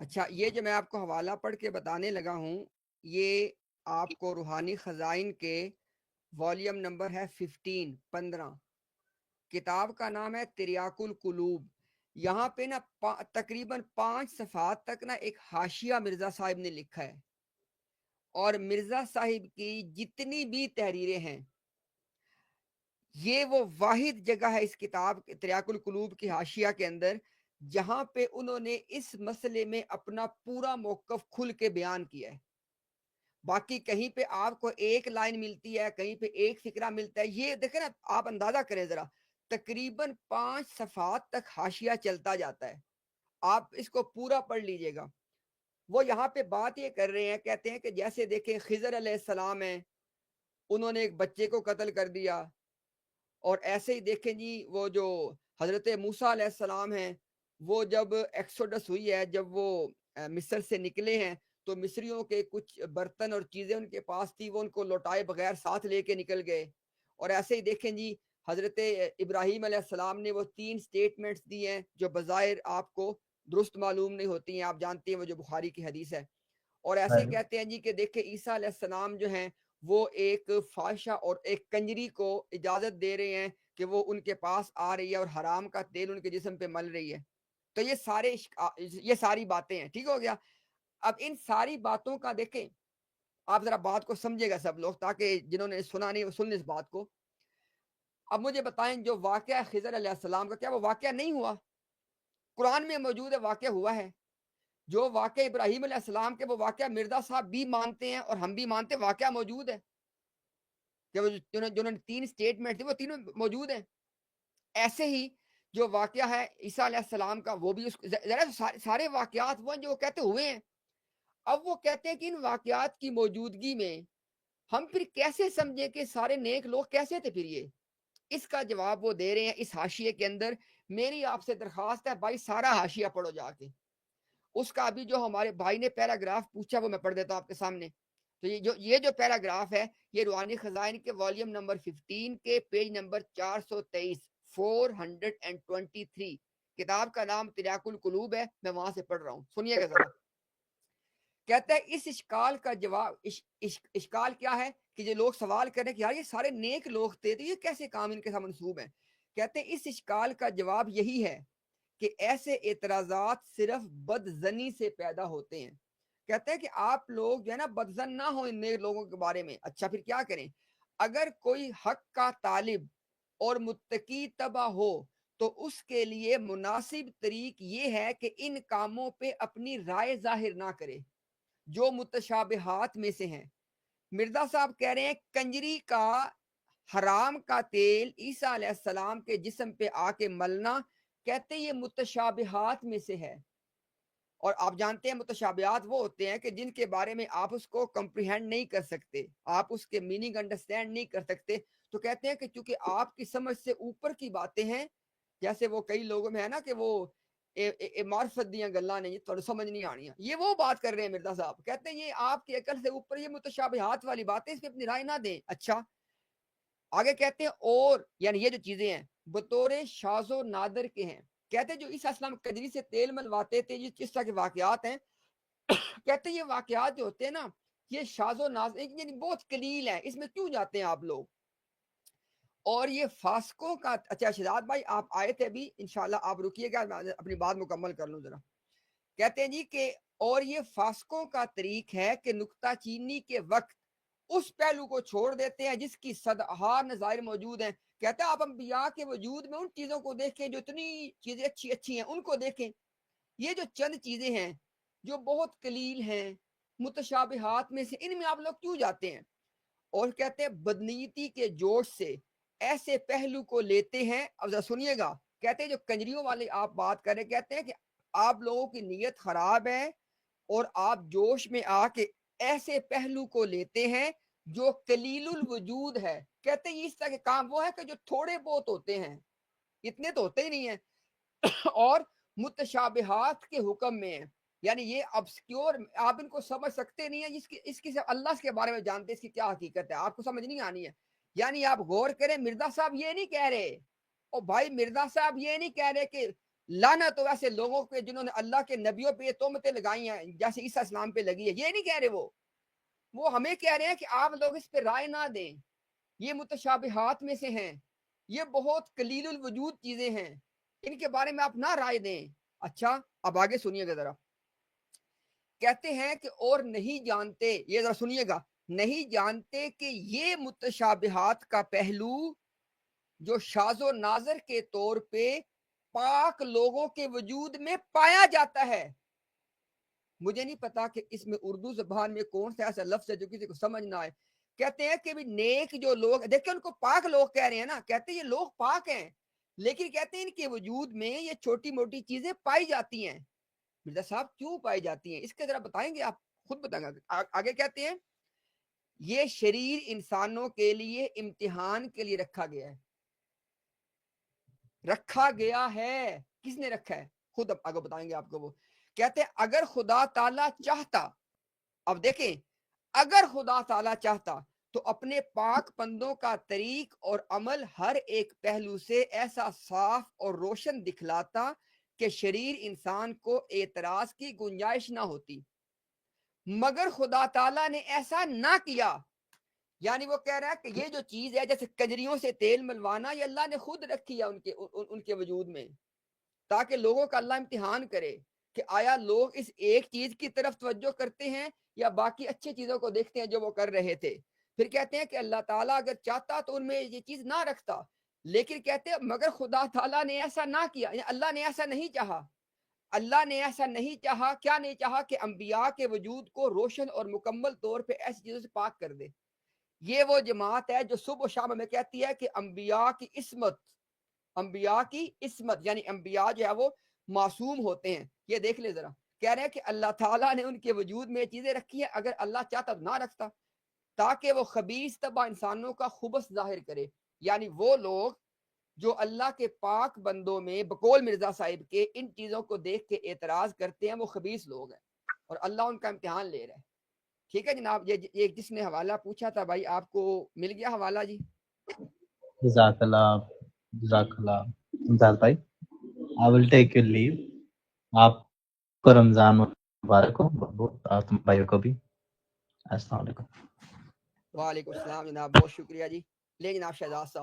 اچھا، یہ جو میں آپ کو حوالہ پڑھ کے بتانے لگا ہوں، یہ آپ کو روحانی خزائن کے والیوم نمبر ہے 15 کتاب کا نام ہے تریاق القلوب۔ یہاں پہ نا تقریباً 5 صفحات تک نا ایک حاشیہ مرزا صاحب نے لکھا ہے، اور مرزا صاحب کی جتنی بھی تحریریں ہیں، یہ وہ واحد جگہ ہے اس کتاب تریاق القلوب کی حاشیہ کے اندر جہاں پہ انہوں نے اس مسئلے میں اپنا پورا موقف کھل کے بیان کیا ہے۔ باقی کہیں پہ آپ کو ایک لائن ملتی ہے، کہیں پہ ایک فقرہ ملتا ہے، یہ دیکھیں نا، آپ اندازہ کریں ذرا، تقریباً 5 صفحات تک حاشیہ چلتا جاتا ہے۔ آپ اس کو پورا پڑھ لیجئے گا۔ وہ یہاں پہ بات یہ کر رہے ہیں، کہتے ہیں کہ جیسے دیکھیں خضر علیہ السلام ہیں، انہوں نے ایک بچے کو قتل کر دیا، اور ایسے ہی دیکھیں جی وہ جو حضرت موسیٰ علیہ السلام ہیں، وہ جب ایکسوڈس ہوئی ہے، جب وہ مصر سے نکلے ہیں، تو مصریوں کے کچھ برتن اور چیزیں ان کے پاس تھی، وہ ان کو لوٹائے بغیر ساتھ لے کے نکل گئے۔ اور ایسے ہی دیکھیں جی حضرت ابراہیم علیہ السلام نے وہ 3 سٹیٹمنٹس دی ہیں جو بظاہر آپ کو درست معلوم نہیں ہوتی ہیں، آپ جانتے ہیں وہ جو بخاری کی حدیث ہے۔ اور ایسے ہی کہتے ہیں جی کہ دیکھیں عیسیٰ علیہ السلام جو ہیں وہ ایک فاحشہ اور ایک کنجری کو اجازت دے رہے ہیں کہ وہ ان کے پاس آ رہی ہے اور حرام کا تیل ان کے جسم پہ مل رہی ہے۔ تو یہ ساری باتیں ہیں، ٹھیک ہو گیا۔ اب ان ساری باتوں کا دیکھیں، آپ ذرا بات کو سمجھے گا سب لوگ، تاکہ جنہوں نے سنا نہیں وہ سن اس بات کو۔ اب مجھے بتائیں، جو واقعہ خضر علیہ السلام کا، کیا وہ واقعہ نہیں ہوا؟ قرآن میں موجود ہے، واقعہ ہوا ہے۔ جو واقعہ ابراہیم علیہ السلام کے، وہ واقعہ مرزا صاحب بھی مانتے ہیں اور ہم بھی مانتے ہیں، واقعہ موجود ہے کہ جنہوں نے 3 سٹیٹمنٹ تھی وہ تینوں موجود ہیں۔ ایسے ہی جو واقعہ ہے عیسیٰ علیہ السلام کا، وہ بھی سارے واقعات وہ ہیں جو وہ کہتے ہوئے ہیں۔ اب وہ کہتے ہیں کہ ان واقعات کی موجودگی میں ہم پھر کیسے سمجھیں کہ سارے نیک لوگ کیسے تھے پھر یہ؟ اس کا جواب وہ دے رہے ہیں اس حاشیے کے اندر۔ میری آپ سے درخواست ہے بھائی، سارا حاشیہ پڑھو جا کے۔ اس کا ابھی جو ہمارے بھائی نے پیراگراف پوچھا وہ میں پڑھ دیتا ہوں آپ کے سامنے۔ تو یہ جو پیراگراف ہے، یہ روحانی خزائن کے والیوم نمبر 15 کے پیج نمبر 423 423، کتاب کا نام تریاق القلوب ہے، میں وہاں سے پڑھ رہا ہوں، سنیے گا ذرا۔ کہتا ہے اس اشکال کا جواب، اشکال کیا ہے کہ یہ لوگ سوال کریں کہ یار یہ سارے نیک لوگ تھے تو یہ کیسے کام ان کے ساتھ منسوب ہیں؟ کہتے ہیں اس اشکال کا جواب یہی ہے کہ ایسے اعتراضات صرف بدزنی سے پیدا ہوتے ہیں۔ کہتے ہیں کہ آپ لوگ جو ہے نا بدزن نہ ہو ان نیک لوگوں کے بارے میں۔ اچھا پھر کیا کریں؟ اگر کوئی حق کا طالب اور متقی تبع ہو تو اس کے لیے مناسب طریق یہ ہے کہ ان کاموں پہ اپنی رائے ظاہر نہ کرے جو متشابہات میں سے ہیں۔ مرزا صاحب کہہ رہے ہیں کنجری کا حرام کا تیل عیسیٰ علیہ السلام کے جسم پہ آ کے ملنا، کہتے ہیں یہ متشابہات میں سے ہے۔ اور آپ جانتے ہیں متشابہات وہ ہوتے ہیں کہ جن کے بارے میں آپ اس کو کمپریہینڈ نہیں کر سکتے، آپ اس کے میننگ انڈرسٹینڈ نہیں کر سکتے، تو کہتے ہیں کہ چونکہ آپ کی سمجھ سے اوپر کی باتیں ہیں، جیسے وہ کئی لوگوں میں ہے نا کہ وہ معرفت دیاں گلاں نہیں تو سمجھ نہیں آنی، یہ وہ بات کر رہے ہیں مرزا صاحب۔ کہتے ہیں یہ آپ کی عقل سے اوپر، یہ متشابہات والی باتیں، اس پہ اپنی رائے نہ دیں۔ اچھا آگے کہتے ہیں اور یعنی یہ جو چیزیں ہیں بطور شاذ و نادر کے ہیں۔ کہتے ہیں جو عیسیٰ السلام کجری سے تیل منواتے تھے، جس طرح کے واقعات ہیں، کہتے ہیں یہ واقعات جو ہوتے ہیں نا یہ شاذ و نادر یعنی بہت قلیل ہے، اس میں کیوں جاتے ہیں آپ لوگ؟ اور یہ فاسقوں کا، اچھا شہزاد بھائی آپ آئے تھے ابھی، انشاءاللہ آپ رکیے گا، میں اپنی بات مکمل کر لوں ذرا۔ کہتے ہیں جی کہ اور یہ فاسقوں کا طریق ہے کہ نکتہ چینی کے وقت اس پہلو کو چھوڑ دیتے ہیں جس کی صدہا نظائر موجود ہیں۔ کہتے ہیں آپ انبیاء کے وجود میں ان چیزوں کو دیکھیں جو اتنی چیزیں اچھی ہیں، ان کو دیکھیں۔ یہ جو چند چیزیں ہیں جو بہت قلیل ہیں، متشابہات میں سے، ان میں آپ لوگ کیوں جاتے ہیں؟ اور کہتے ہیں بدنیتی کے جوش سے ایسے پہلو کو لیتے ہیں۔ اب ذرا سنیے گا، کہتے ہیں جو کنجریوں والے آپ بات کر رہے، کہتے ہیں کہ آپ لوگوں کی نیت خراب ہے اور آپ جوش میں آ کے ایسے پہلو کو لیتے ہیں جو قلیل الوجود ہے۔ کہتے ہیں اس طرح کے کام وہ ہے کہ جو تھوڑے بہت ہوتے ہیں، اتنے تو ہوتے ہی نہیں ہیں، اور متشابہات کے حکم میں ہیں، یعنی یہ ابسکیور، آپ ان کو سمجھ سکتے نہیں ہیں، اس کی اللہ کے بارے میں جانتے اس کی کیا حقیقت ہے، آپ کو سمجھ نہیں آنی ہے۔ یعنی آپ غور کریں، مرزا صاحب یہ نہیں کہہ رہے، اور بھائی مرزا صاحب یہ نہیں کہہ رہے کہ لعنت ہو ایسے لوگوں پہ جنہوں نے اللہ کے نبیوں پہ یہ تہمتیں لگائی ہیں جیسے عیسیٰ اسلام پہ لگی ہے. یہ نہیں کہہ رہے وہ ہمیں کہہ رہے ہیں کہ آپ لوگ اس پہ رائے نہ دیں, یہ متشابہات میں سے ہیں, یہ بہت قلیل الوجود چیزیں ہیں, ان کے بارے میں آپ نہ رائے دیں. اچھا اب آگے سنیے گا ذرا, کہتے ہیں کہ اور نہیں جانتے, یہ ذرا سنیے گا, نہیں جانتے کہ یہ متشابہات کا پہلو جو شاذ و ناظر کے طور پہ پاک لوگوں کے وجود میں پایا جاتا ہے. مجھے نہیں پتا کہ اس میں اردو زبان میں کون سا ایسا لفظ ہے جو کسی کو سمجھ نہ آئے. کہتے ہیں کہ بھی نیک جو لوگ دیکھیں ان کو پاک لوگ کہہ رہے ہیں نا, کہتے ہیں یہ لوگ پاک ہیں, لیکن کہتے ہیں ان کے وجود میں یہ چھوٹی موٹی چیزیں پائی جاتی ہیں. مرزا صاحب کیوں پائی جاتی ہیں اس کے ذرا بتائیں گے, آپ خود بتائیں گے. آگے کہتے ہیں یہ شریر انسانوں کے لیے امتحان کے لیے رکھا گیا ہے. رکھا گیا ہے, کس نے رکھا ہے؟ خود اب آگے بتائیں گے آپ کو. وہ کہتے ہیں اگر خدا تعالیٰ چاہتا, اب دیکھیں, اگر خدا تعالیٰ چاہتا تو اپنے پاک بندوں کا طریق اور عمل ہر ایک پہلو سے ایسا صاف اور روشن دکھلاتا کہ شریر انسان کو اعتراض کی گنجائش نہ ہوتی, مگر خدا تعالیٰ نے ایسا نہ کیا. یعنی وہ کہہ رہا ہے کہ یہ جو چیز ہے جیسے کجریوں سے تیل ملوانا, یہ اللہ نے خود رکھی ہے ان کے وجود میں, تاکہ لوگوں کا اللہ امتحان کرے کہ آیا لوگ اس ایک چیز کی طرف توجہ کرتے ہیں یا باقی اچھی چیزوں کو دیکھتے ہیں جو وہ کر رہے تھے. پھر کہتے ہیں کہ اللہ تعالیٰ اگر چاہتا تو ان میں یہ چیز نہ رکھتا, لیکن کہتے ہیں مگر خدا تعالیٰ نے ایسا نہ کیا, یعنی اللہ نے ایسا نہیں چاہا. اللہ نے ایسا نہیں چاہا, کیا نہیں چاہا؟ کہ انبیاء کے وجود کو روشن اور مکمل طور پہ ایسی چیزوں سے پاک کر دے. یہ وہ جماعت ہے جو صبح و شام میں کہتی ہے کہ انبیاء کی عصمت, انبیاء کی عصمت یعنی انبیاء جو ہے وہ معصوم ہوتے ہیں. یہ دیکھ لے ذرا, کہہ رہے ہیں کہ اللہ تعالیٰ نے ان کے وجود میں چیزیں رکھی ہیں, اگر اللہ چاہتا تو نہ رکھتا, تاکہ وہ خبیث طبع انسانوں کا خبث ظاہر کرے. یعنی وہ لوگ جو اللہ کے پاک بندوں میں بقول مرزا صاحب کے ان چیزوں کو دیکھ کے اعتراض کرتے ہیں, وہ خبیث لوگ ہیں اور اللہ ان کا امتحان لے رہا ہے. ٹھیک ہے جناب, یہ جس نے حوالہ پوچھا تھا بھائی, آپ کو مل گیا حوالہ جی؟ جزاک اللہ امتیاز بھائی. I will take your leave. آپ کو رمضان مبارک ہو, بہت تم بھائیوں کو بھی. السلام علیکم. وعلیکم السلام جناب, بہت شکریہ جی. لے جناب شہزاد صاحب.